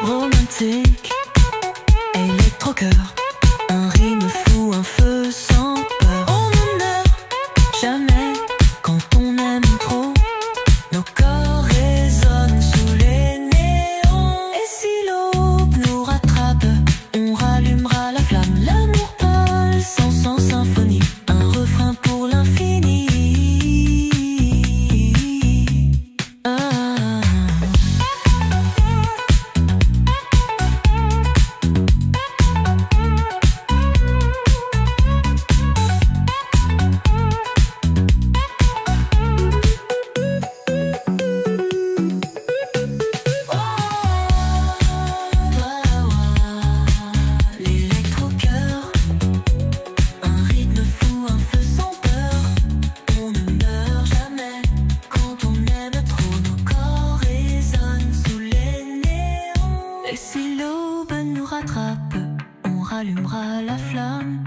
Romantique, électrocœur, un rythme fou, un feu sans peur. On ne meurt jamais quand on aime trop. Nos corps résonnent sous les néons. Et si l'aube nous rattrape, on rallumera la flamme. L'amour pulse sans symphonie, un refrain pour l'infini. L'électrocœur, un rythme fou, un feu sans peur. On ne meurt jamais quand on aime trop. Nos corps résonnent sous les néons. Et si l'aube nous rattrape, on rallumera la flamme.